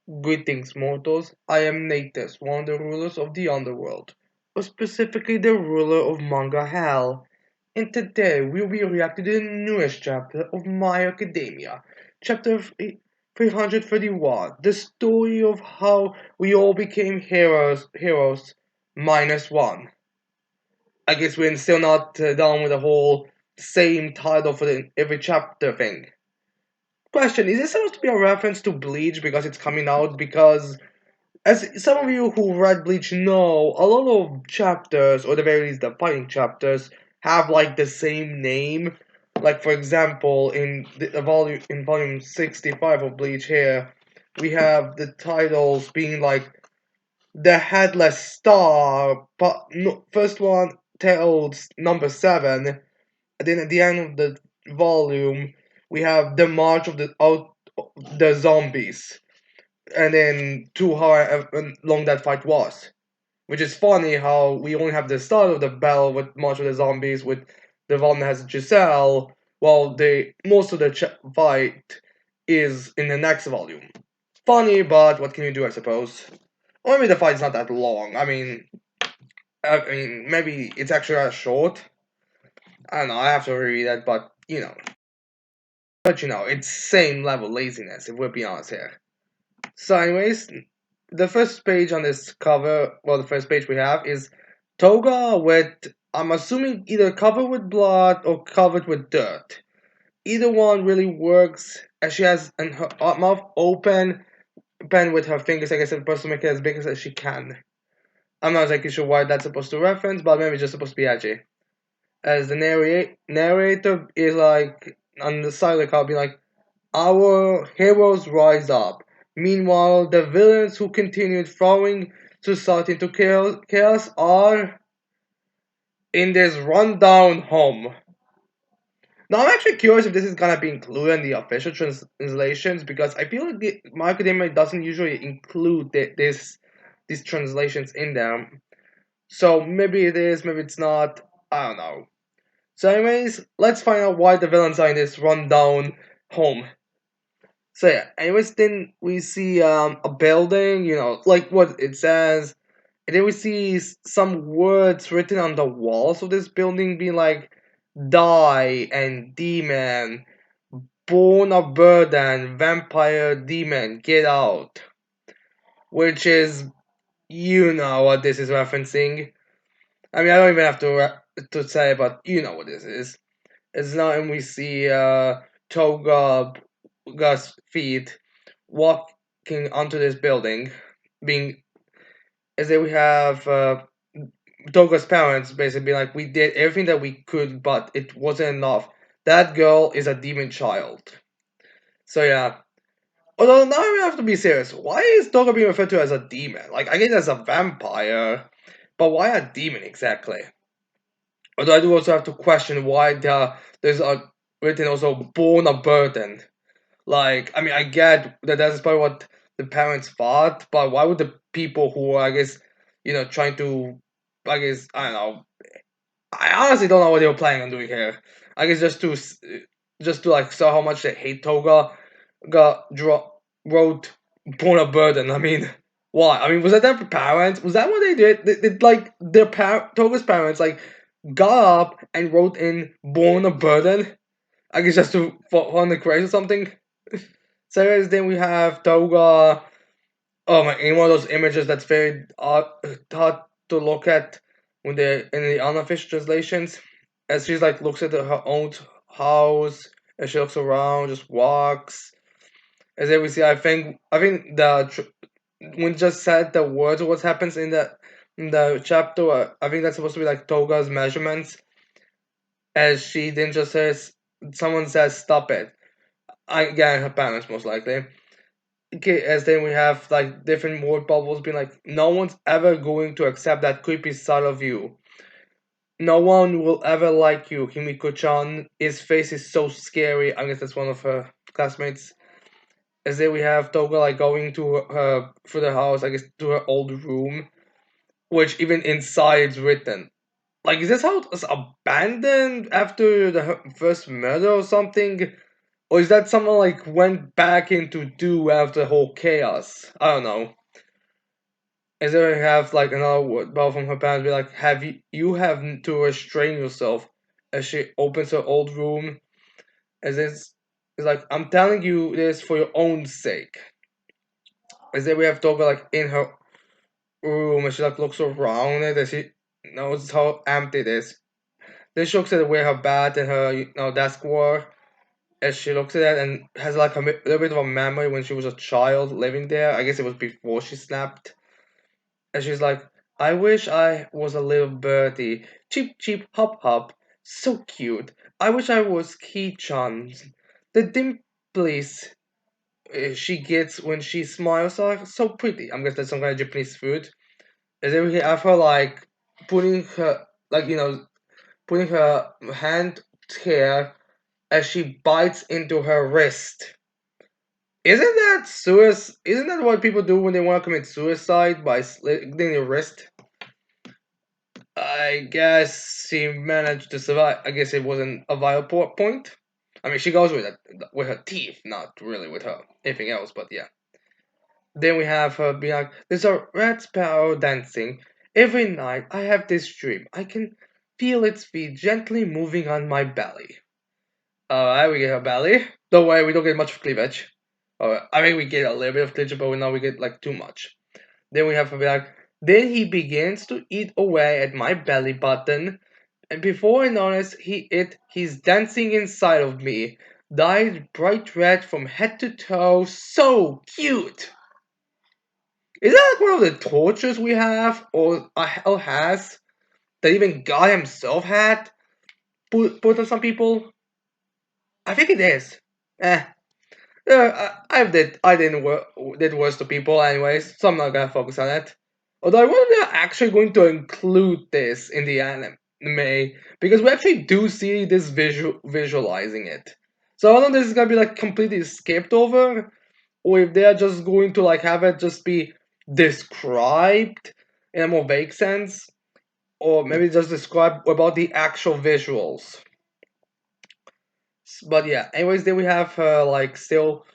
Greetings, mortals. I am Natus, one of the rulers of the underworld, or specifically the ruler of Manga Hell. And today we'll be reacting to the newest chapter of My Academia, chapter 331, the story of how we all became heroes minus one. I guess we're still not done with the whole same title for every chapter thing. Question, is this supposed to be a reference to Bleach because it's coming out? Because as some of you who read Bleach know, a lot of chapters, or the very least the fighting chapters, have like the same name. Like for example, in volume 65 of Bleach here, we have the titles being like the Headless Star, but no, first one titled number 7, and then at the end of the volume we have the March of the Zombies, and then to how long that fight was. Which is funny how we only have the start of the battle with March of the Zombies with the one that has Giselle, while the most of the fight is in the next volume. Funny, but what can you do, I suppose? Or maybe the fight's not that long. I mean, maybe it's actually short. I don't know. I have to reread that, but it's same level laziness. If we're being honest here. So, anyways, the first page on this cover, well, the first page we have is Toga with, I'm assuming, either covered with blood or covered with dirt. Either one really works, as she has her mouth open with her fingers, I guess, it's supposed to make it as big as she can. I'm not exactly sure why that's supposed to reference, but maybe it's just supposed to be edgy. As the narrator is like, on the side of the cover, be like, our heroes rise up. Meanwhile, the villains who continued throwing society into chaos are in this rundown home. Now, I'm actually curious if this is gonna be included in the official translations because I feel like My Academia doesn't usually include these translations in them. So maybe it is, maybe it's not. I don't know. So, anyways, let's find out why the villains are in this rundown home. So yeah, anyways, then we see a building, like what it says, and then we see some words written on the walls of this building, being like "die" and "demon," "born of burden," "vampire," "demon," "get out," which is what this is referencing. I mean, I don't even have to say, but you know what this is. It's now, and we see Toga's feet walking onto this building, being as if we have Toga's parents basically being like, we did everything that we could, but it wasn't enough. That girl is a demon child. So yeah. Although now we have to be serious. Why is Toga being referred to as a demon? Like, I guess as a vampire, but why a demon exactly? Although I do also have to question why there's a written also born a burden. Like, I mean, I get that that's probably what the parents thought, but why would the people who are, I guess, trying to, I guess, I don't know. I honestly don't know what they were planning on doing here. I guess just to like show how much they hate Toga, wrote "born a burden." I mean, why? I mean, was that their parents? Was that what they did? Did like Toga's parents like got up and wrote in "born a burden"? I guess just to fund the craze or something. So anyways, then we have Toga. Oh my! In one of those images that's very hard to look at when they're in the unofficial translations, as she's like looks at her own house, and she looks around, just walks. As then we see, I think when it just said the words of what happens in the chapter, I think that's supposed to be like Toga's measurements, as she then just says, someone says, "Stop it." Again, her parents most likely. Okay, as then we have like different word bubbles being like, no one's ever going to accept that creepy side of you. No one will ever like you, Himiko-chan. His face is so scary. I guess that's one of her classmates. As then we have Toga like going to her through the house, I guess to her old room, which even inside is written. Like, is this how it was abandoned after the first murder or something? Or is that someone like went back into do after the whole chaos? I don't know. Is there have like another word bell from her parents be like, have you have to restrain yourself as she opens her old room as it's like I'm telling you this for your own sake. As then we have Toga like in her room and she like looks around it and she knows how empty it is. Then she looks at where her bed and her desk were as she looks at it and has like a little bit of a memory when she was a child living there. I guess it was before she snapped. And she's like, I wish I was a little birdie. Cheep cheep hop hop. So cute. I wish I was Key-chan. The dimples she gets when she smiles are so pretty. I'm guessing that's some kind of Japanese food. And then we have her like putting her like putting her hand here as she bites into her wrist. Isn't that what people do when they want to commit suicide by slitting their wrist? I guess she managed to survive. I guess it wasn't a vital point. I mean, she goes with her teeth, not really with her anything else. But yeah. Then we have her be like, "There's a red sparrow dancing every night. I have this dream. I can feel its feet gently moving on my belly." I we get her belly. Don't worry, we don't get much cleavage. I mean, we get a little bit of cleavage, but now we get like too much. Then we have her be like, then he begins to eat away at my belly button, and before I notice he's dancing inside of me, dyed bright red from head to toe, so cute! Is that like one of the tortures we have, or hell has, that even God himself had put on some people? I think it is. Eh. Did worse to people anyways, so I'm not gonna focus on it. Although I wonder if they're actually going to include this in the anime because we actually do see this visualizing it. So I don't know if this is gonna be like completely skipped over, or if they're just going to like have it just be described in a more vague sense, or maybe just describe about the actual visuals. But yeah, anyways, then we have like still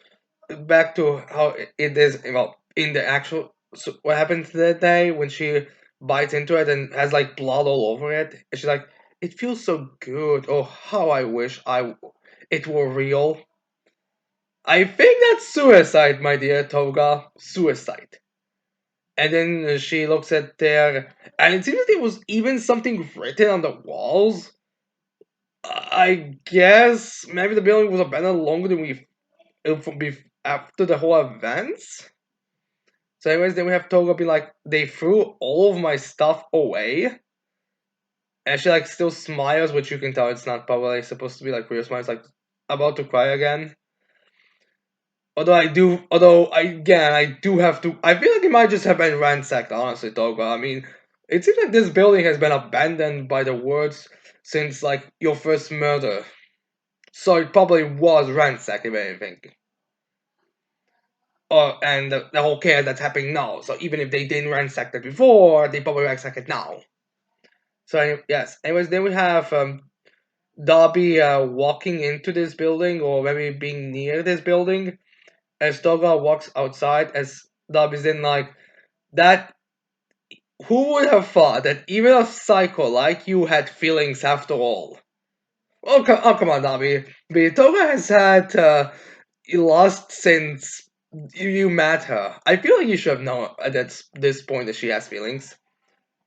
back to how it is well in the actual what happened that day when she bites into it and has like blood all over it and she's like it feels so good, oh how I wish it were real. I think that's suicide, my dear Toga, suicide. And then she looks at there and it seems that there was even something written on the walls. I guess maybe the building was abandoned longer than after the whole events. So anyways, then we have Toga be like, they threw all of my stuff away. And she like still smiles, which you can tell it's not probably supposed to be like real smiles, like about to cry again. I do have to. I feel like it might just have been ransacked, honestly, Toga. I mean, it seems like this building has been abandoned by the words since like your first murder. So it probably was ransacked, if anything. And the whole chaos that's happening now. So even if they didn't ransack it before, they probably ransack it now. So yes. Anyways, then we have Darby walking into this building or maybe being near this building as Toga walks outside as Darby's in like that. Who would have thought that even a psycho like you had feelings after all? Come on, Darby. Toga has had lost since you met her. I feel like you should have known at this point that she has feelings.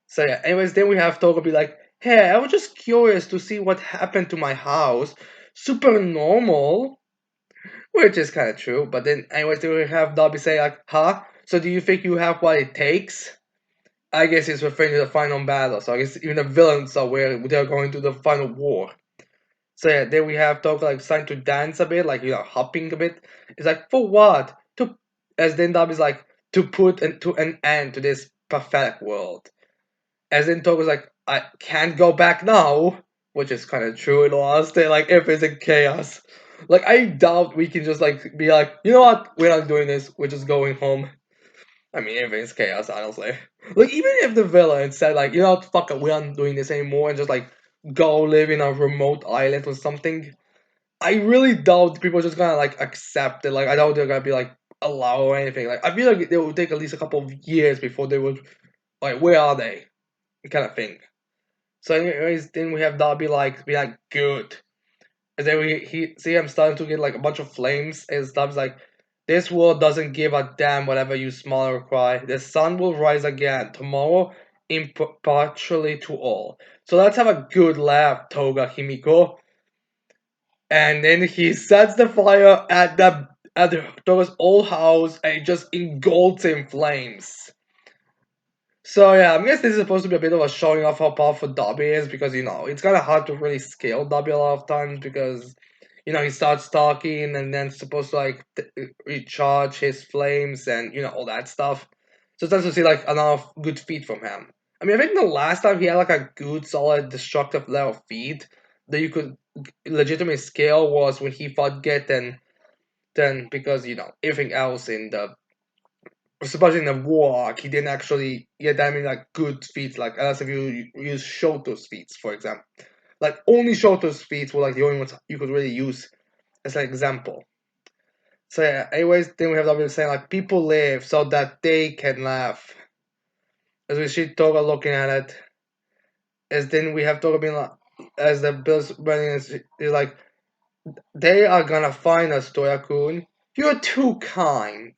So yeah, anyways, then we have Toga be like, hey, I was just curious to see what happened to my house. Super normal. Which is kind of true, but then anyways, then we have Dobby say like, huh? So do you think you have what it takes? I guess he's referring to the final battle, so I guess even the villains are where they're going to the final war. So yeah, then we have Toga like starting to dance a bit, like hopping a bit. It's like, for what? To as then Dobby's like, to put an end to this pathetic world. As in Togo's like, I can't go back now, which is kind of true in all honesty. Like, if it's in chaos, like I doubt we can just like be like, you know what, we're not doing this. We're just going home. I mean, everything's chaos, honestly. Like, even if the villain said like, you know what, fuck it, we're not doing this anymore, and just like go live in a remote island or something, I really doubt people are just gonna like accept it. Like I doubt they're gonna be like allow or anything. Like I feel like it will take at least a couple of years before they would like where are they kind of thing. So anyways, then we have Darby like be like good, and then we he see him starting to get like a bunch of flames, and Darby's like, this world doesn't give a damn whatever you smile or cry. The sun will rise again tomorrow, impartially to all. So let's have a good laugh, Toga Himiko. And then he sets the fire at the Toga's old house, and it just engulfs in flames. So yeah, I guess this is supposed to be a bit of a showing off how powerful Dobby is because it's kind of hard to really scale Dobby a lot of times because he starts talking and then supposed to like recharge his flames and all that stuff. So it's nice to see like enough good feat from him. I mean, I think the last time he had like a good solid destructive level feat that you could legitimately scale was when he fought Get and then because everything else in the supposing in the war arc, he didn't actually get that many like good feats. Like unless if you use Shoto's feats, for example, like only Shoto's feats were like the only ones you could really use as an example. So yeah. Anyways, then we have W saying like people live so that they can laugh. As we see Toga looking at it, as then we have Toga being like, as the Bills running is like they are gonna find us, Toya-kun. You're too kind.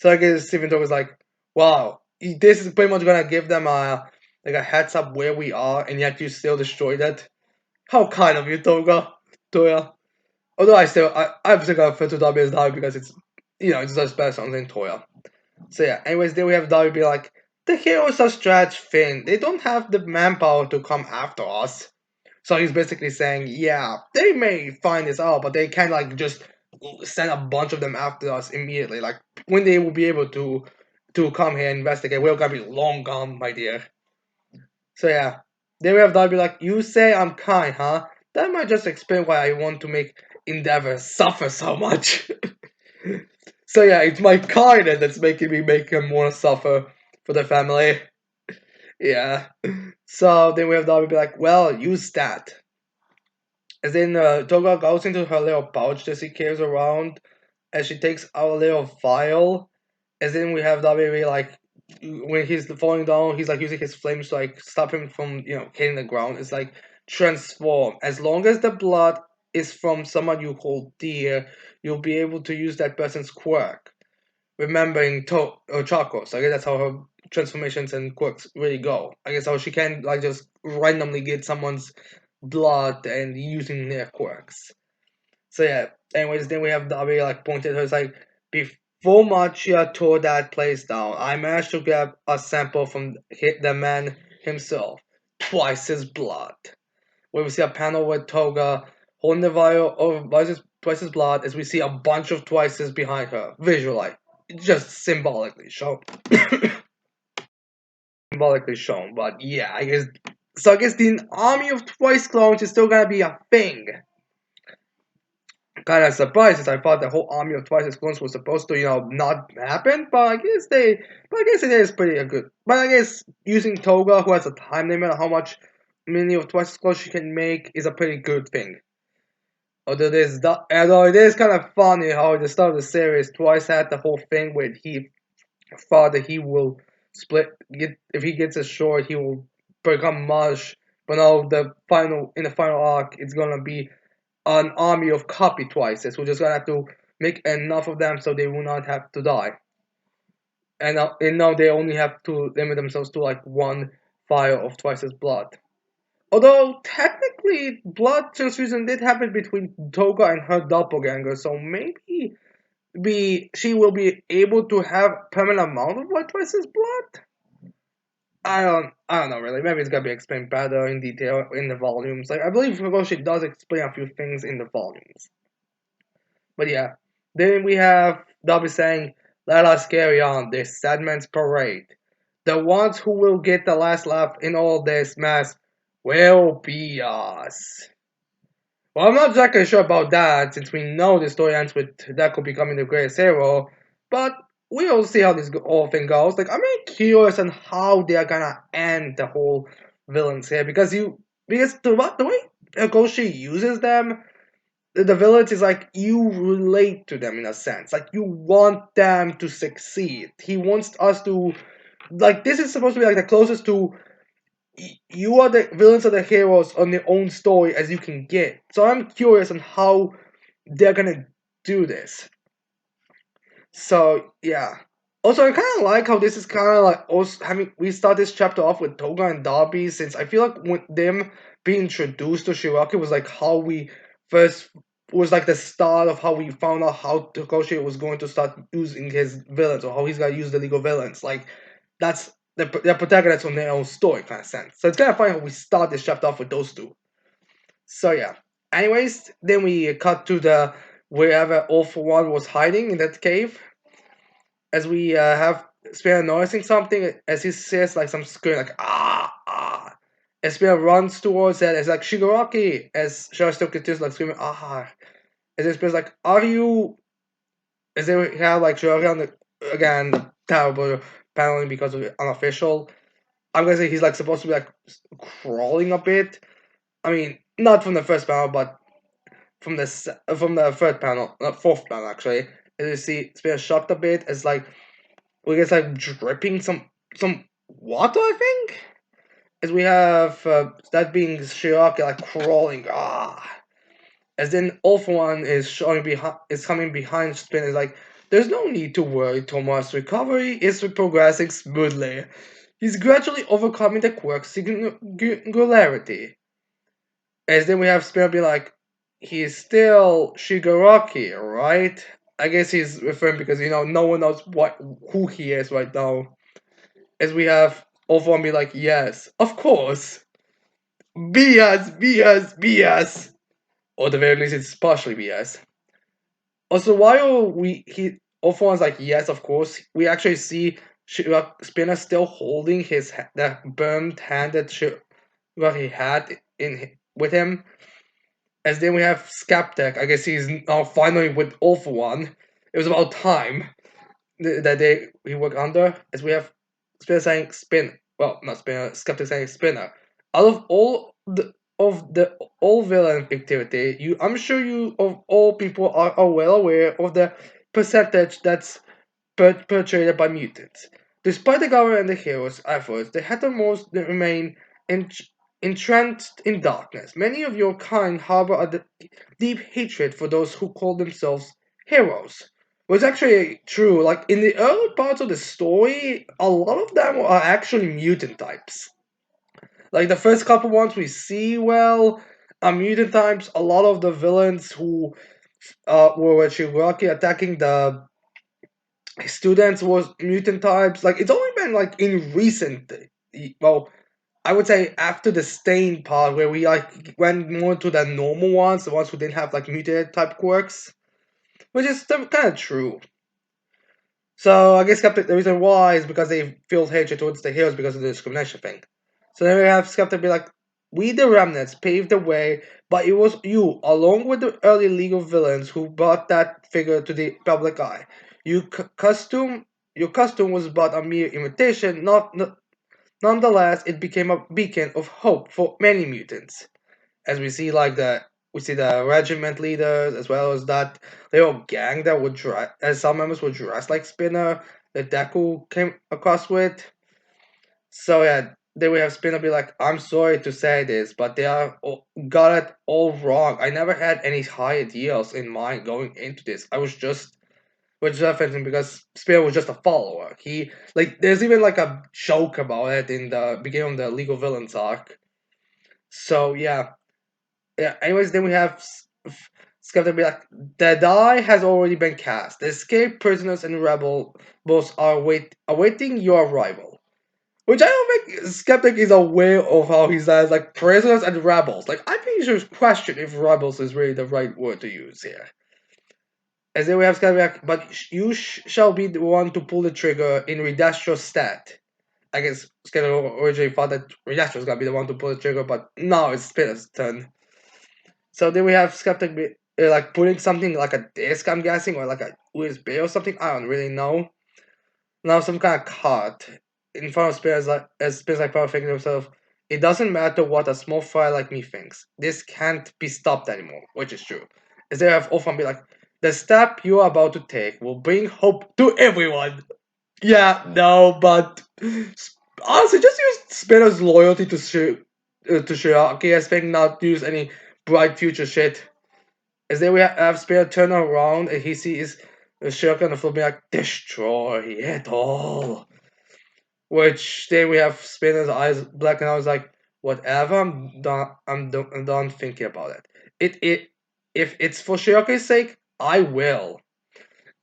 So I guess Stephen Toga's like, wow, this is pretty much gonna give them a like a heads up where we are, and yet you still destroyed it. How kind of you, Toya. Although I'm still gonna refer to W as W because it's it's just better than Toya. So yeah. Anyways, then we have W be like, the heroes are stretched thin. They don't have the manpower to come after us. So he's basically saying, yeah, they may find this out, but they can't like just send a bunch of them after us immediately. Like when they will be able to come here and investigate, we're gonna be long gone, my dear. So yeah, they will have that be like, you say I'm kind, huh? That might just explain why I want to make Endeavor suffer so much. So yeah, it's my kindness that's making me make him want to suffer for the family. Yeah. So then we have Darby be like, well, use that. As in, Toga goes into her little pouch that she carries around, and she takes out a little vial. As in, we have Dabi like when he's falling down, he's like using his flames to like stop him from hitting the ground. It's like transform. As long as the blood is from someone you hold dear, you'll be able to use that person's quirk. Remembering Chaco, so I guess that's how her transformations and quirks really go. I guess how she can like just randomly get someone's blood and using their quirks. So yeah. Anyways, then we have Dabi like pointed her. It's like before Machia tore that place down, I managed to get a sample from the man himself, twice his blood. Where we see a panel with Toga holding the vial of twice his blood, as we see a bunch of twices behind her. Visually, just symbolically shown. Symbolically shown, but yeah, I guess. So I guess the army of twice clones is still gonna be a thing. Kind of surprised since I thought the whole army of twice clones was supposed to, not happen. But I guess it is pretty good. But I guess using Toga, who has a time limit on how much many of twice clones she can make, is a pretty good thing. Although it is kind of funny how at the start of the series, Twice had the whole thing where he thought that he will if he gets ashore, he will become mush. But now in the final arc, it's gonna be an army of copy Twices, who just gonna have to make enough of them so they will not have to die. And now they only have to limit themselves to like one vial of Twice's blood. Although technically blood transfusion did happen between Toga and her doppelganger, so maybe she will be able to have permanent amount of White Twice's blood. I don't know really. Maybe it's gonna be explained better in detail in the volumes. Like I believe Hiroshi does explain a few things in the volumes. But yeah. Then we have Dobby saying, let us carry on this sad man's parade. The ones who will get the last laugh in all this mess will be us. Well, I'm not exactly sure about that, since we know the story ends with Deku becoming the greatest hero, but we'll see how this whole thing goes. Like, I'm really curious on how they are gonna end the whole villains here, because the way Goshi uses them, the villains is like you relate to them in a sense. Like you want them to succeed. He wants us to like this is supposed to be like the closest to you are the villains are the heroes on their own story as you can get. So I'm curious on how they're gonna do this. So yeah. Also, I kind of like how this is kind of like also having we start this chapter off with Toga and Darby since I feel like when them being introduced to Shiraki was like how we first was like the start of how we found out how Tokoshi was going to start using his villains or how he's gonna use the legal villains. Like that's the protagonists on their own story kind of sense. So it's kind of funny how we start this chapter off with those two. So yeah. Anyways, then we cut to the wherever All for One was hiding in that cave as we have Spear noticing something as he says like some scream like ah. As Spear runs towards it, it's like Shigaraki as Shara still continues like screaming ah. As he Spear's like, are you? As they have like Shigaraki on again the terrible paneling because of the unofficial. I'm gonna say he's like supposed to be like crawling a bit. I mean, not from the first panel, but from the third panel, not fourth panel actually. As you see, Spear shocked a bit as like we get like dripping some water, I think. As we have that being Shiraki like crawling, as then All for One is showing behind is coming behind Spin is like there's no need to worry, Thomas' recovery is progressing smoothly. He's gradually overcoming the quirk's singularity. As then we have Spin be like he's still Shigaraki, right? I guess he's referring because no one knows who he is right now. As we have All for One be like, yes, of course. BS, BS, BS. Or the very least, it's partially BS. Also, while he All for One's like, yes, of course, we actually see Spinner still holding the burned hand that he had with him. As then we have Skeptic. I guess he's now finally with All for One. It was about time that he worked under. As we have Spinner saying spin. Well, not Spinner. Skeptic saying Spinner. Out of the all villain activity, I'm sure you of all people are well aware of the percentage that's perpetrated by mutants. Despite the government and the heroes' efforts, they had the most remain en- entrenched in darkness. Many of your kind harbor a deep hatred for those who call themselves heroes. Was actually true. Like in the early parts of the story, a lot of them are actually mutant types. Like the first couple ones we see well are mutant types. A lot of the villains who were with Shigaraki attacking the students was mutant types. Like it's only been like in recent, well, I would say after the stain part where we like went more to the normal ones, the ones who didn't have like mutant type quirks, which is kind of true. So I guess Skeptic, the reason why is because they feel hatred towards the heroes because of the discrimination thing. So then we have Skeptic be like, we the remnants paved the way, but it was you, along with the early legal villains, who brought that figure to the public eye. You your costume was but a mere imitation, nonetheless, it became a beacon of hope for many mutants. As we see the regiment leaders as well as that little gang that would dress as some members would dress like Spinner that Deku came across with. So yeah, then we have Spinner be like, I'm sorry to say this, but got it all wrong. I never had any high ideals in mind going into this. I was just which referencing because Spinner was just a follower. He like there's even like a joke about it in the beginning of the League of Villains arc. So yeah. Anyways, then we have Skeptic be like, the die has already been cast. The escaped prisoners and rebels are awaiting your arrival. Which I don't think Skeptic is aware of how he says like prisoners and rebels. Like I think you should question if rebels is really the right word to use here. As then we have Skeptic, but you shall be the one to pull the trigger in Redastro's stat. I guess Skeptic originally thought that Redastro was gonna be the one to pull the trigger, but now it's Spinner's turn. So then we have Skeptic like putting something like a disc, I'm guessing, or like a USB or something. I don't really know. Now some kind of card in front of Spears like as Spears like probably thinking to himself, it doesn't matter what a small fry like me thinks. This can't be stopped anymore, which is true. As they have often been like, the step you are about to take will bring hope to everyone. Yeah, no, but honestly, just use Spinner's loyalty to Shiaki as being not use any bright future shit. As then we have Spinner turn around and he sees Shirka on the floor being like, destroy it all. Which then we have Spinner's eyes black and I was like, whatever, I'm done thinking about it. If it's for Shiraka's sake, I will.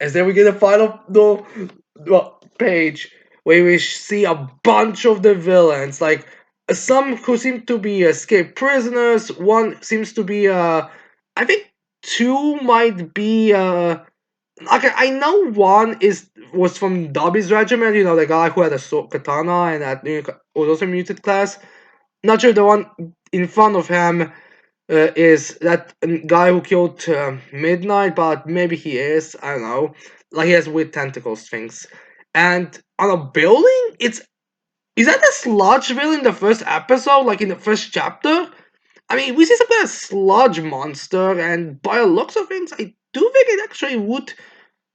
As then we get a final page where we see a bunch of the villains, like some who seem to be escaped prisoners. One seems to be I think two might be okay. I know one was from Dobby's regiment. You know, the guy who had a katana and that was also muted class. Not sure the one in front of him is that guy who killed Midnight, but maybe he is. I don't know. Like he has weird tentacles things. And on a building, is that the sludge villain in the first episode, like in the first chapter? I mean, we see some kind of sludge monster, and by the looks of things, I do think it actually would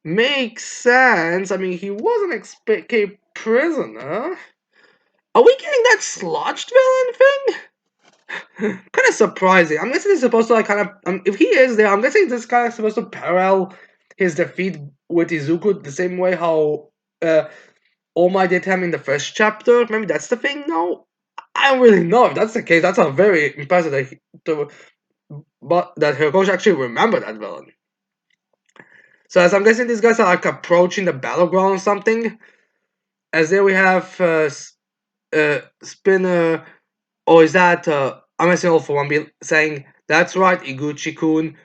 make sense. I mean, he was an escaped prisoner. Are we getting that sludged villain thing? Kind of surprising. I'm guessing it's supposed to like kind of if he is there, I'm guessing this kind of supposed to parallel his defeat with Izuku the same way how All Might did him in the first chapter. Maybe that's the thing. No, I don't really know. If that's the case, that's a very impressive but that Hirokoshi actually remembered that villain. So as I'm guessing, these guys are like approaching the battleground or something. As there we have Spinner. Or is that I'm guessing all for one be saying that's right, Iguchi-kun.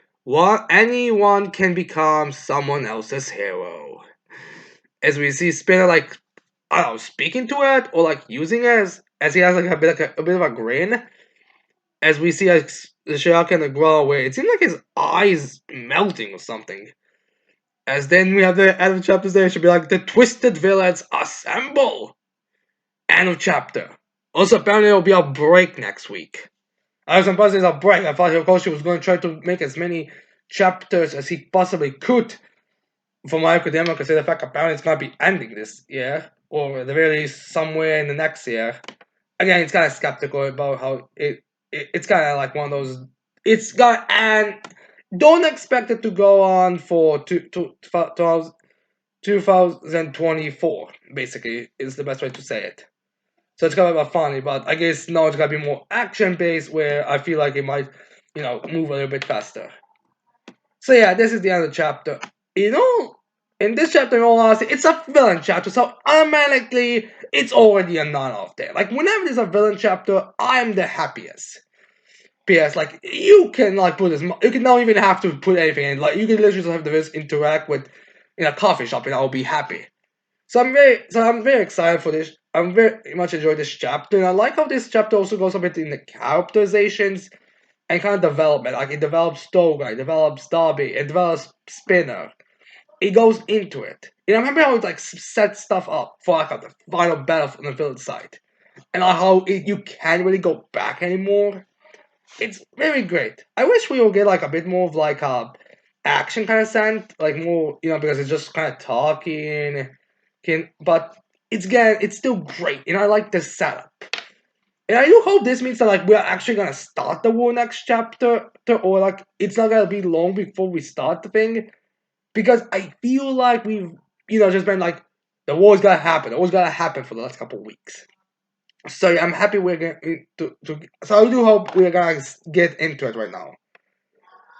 Anyone can become someone else's hero. As we see Spinner like I don't know, speaking to it or like using it as he has like a bit of a grin. As we see like Shiraka and the grow away, it seems like his eyes melting or something. As then we have the end of chapters there, it should be like the twisted villains assemble. End of chapter. Also apparently there'll be a break next week. I was surprised there's a break. I thought Hirokoshi was going to try to make as many chapters as he possibly could for My Academia, because the fact apparently it's going to be ending this year, or at the very least somewhere in the next year. Again, it's kind of skeptical about how it's kind of like one of those. It's got and don't expect it to go on for 2024. Basically, is the best way to say it. So it's kind of funny, but I guess now it's gonna be more action based, where I feel like it might, move a little bit faster. So yeah, this is the end of the chapter. In this chapter, in all honesty, it's a villain chapter, so automatically it's already a 9 out of 10. Like whenever there's a villain chapter, I'm the happiest. P.S. Like you can like put this, you can not even have to put anything in. Like you can literally just have the villains interact with in a coffee shop, and I'll be happy. So I'm very excited for this. I'm very much enjoyed this chapter, and I like how this chapter also goes a bit in the characterizations and kind of development. Like it develops Toga, it develops Dobby, it develops Spinner. It goes into it. And I remember how it like sets stuff up for like the final battle on the villain side, and how you can't really go back anymore. It's very great. I wish we would get like a bit more of like a action kind of scent, like more, because it's just kind of talking. But it's still great, and I like the setup. And I do hope this means that like we're actually gonna start the war next chapter, or like it's not gonna be long before we start the thing, because I feel like we've just been like the war's gonna happen. The war's gonna happen for the last couple of weeks. So yeah, I'm happy we're going to. So I do hope we're gonna get into it right now.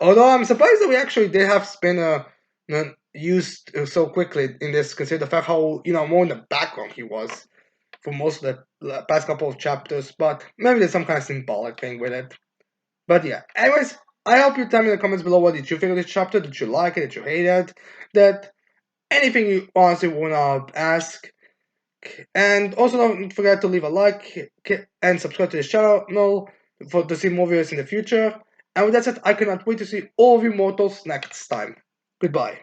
Although I'm surprised that we actually did have Spinner used so quickly in this, consider the fact how more in the background he was for most of the past couple of chapters. But maybe there's some kind of symbolic thing with it. But yeah, anyways, I hope you tell me in the comments below what did you think of this chapter. Did you like it? Did you hate it? That anything you honestly wanna ask. And also don't forget to leave a like and subscribe to this channel to see more videos in the future. And with that said, I cannot wait to see all of you mortals next time. Goodbye.